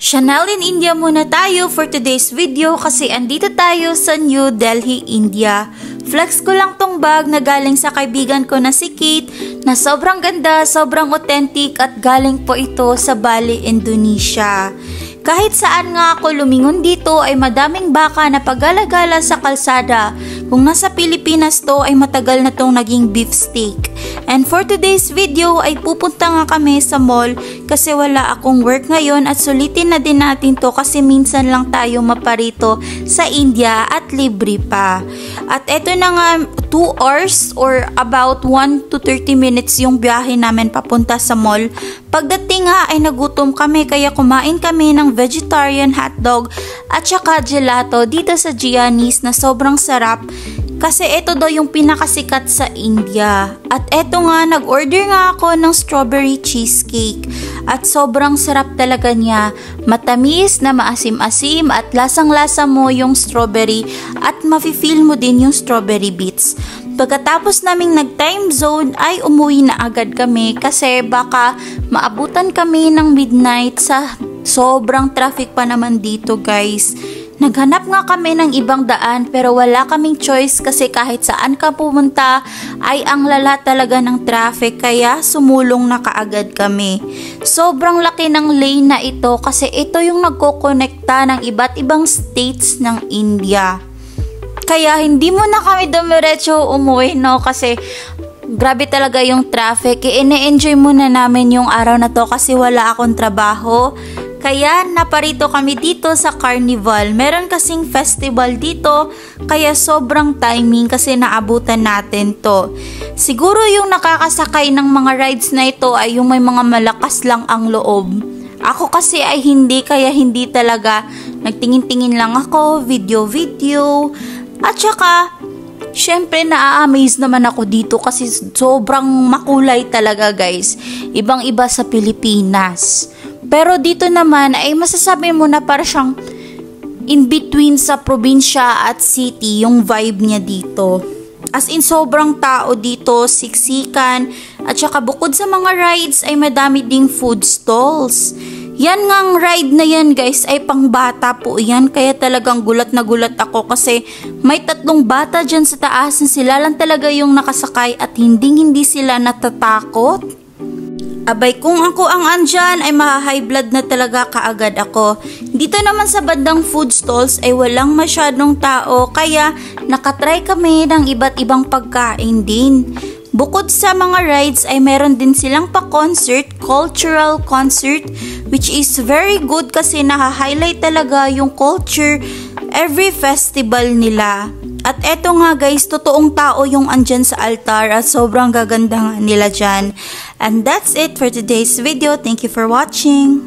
Chanel in India muna tayo for today's video kasi andito tayo sa New Delhi, India. Flex ko lang tong bag na galing sa kaibigan ko na si Kate na sobrang ganda, sobrang authentic at galing po ito sa Bali, Indonesia. Kahit saan nga ako lumingon dito ay madaming baka na pagala-gala sa kalsada. Kung nasa Pilipinas to ay matagal na tong naging beef steak. And for today's video ay pupunta nga kami sa mall kasi wala akong work ngayon at sulitin na din natin to kasi minsan lang tayo maparito sa India at libre pa. At eto na nga 2 hours or about 1 to 30 minutes yung biyahe namin papunta sa mall. Pagdating nga ay nagutom kami kaya kumain kami ng vegetarian hotdog at saka gelato dito sa Gianni's na sobrang sarap kasi ito daw yung pinakasikat sa India. At eto nga, nag-order nga ako ng strawberry cheesecake at sobrang sarap talaga niya. Matamis na maasim-asim at lasang-lasa mo yung strawberry at mafe-feel mo din yung strawberry bits. Pagkatapos naming nag-time zone ay umuwi na agad kami kasi baka maabutan kami ng midnight sa sobrang traffic pa naman dito, guys. Naghanap nga kami ng ibang daan pero wala kaming choice kasi kahit saan ka pumunta ay ang lala talaga ng traffic kaya sumulong na kaagad kami. Sobrang laki ng lane na ito kasi ito yung nagkokonekta ng iba't ibang states ng India. Kaya hindi mo na kami dumiretso umuwi, no, kasi grabe talaga yung traffic. Ine-enjoy muna namin yung araw na to kasi wala akong trabaho. Kaya naparito kami dito sa Carnival. Meron kasing festival dito kaya sobrang timing kasi naabutan natin to. Siguro yung nakakasakay ng mga rides na ito ay yung may mga malakas lang ang loob. Ako kasi ay hindi kaya hindi talaga. Nagtingin-tingin lang ako, video. At saka syempre na-amaze naman ako dito kasi sobrang makulay talaga, guys. Ibang-iba sa Pilipinas. Pero dito naman ay masasabi mo na para siyang in between sa probinsya at city yung vibe niya dito. As in sobrang tao dito, siksikan, at saka bukod sa mga rides ay madami ding food stalls. Yan ngang ride na yan, guys, ay pang bata po yan. Kaya talagang gulat na gulat ako kasi may 3 bata dyan sa taas na sila lang talaga yung nakasakay at hindi sila natatakot. Abay, kung ako ang andyan ay maha-high blood na talaga kaagad ako. Dito naman sa bandang food stalls ay walang masyadong tao kaya nakatry kami ng iba't ibang pagkain din. Bukod sa mga rides ay meron din silang pa-concert, cultural concert, which is very good kasi naha-highlight talaga yung culture every festival nila. At eto nga, guys, totoong tao yung andyan sa altar at sobrang gaganda nga nila dyan. And that's it for today's video. Thank you for watching.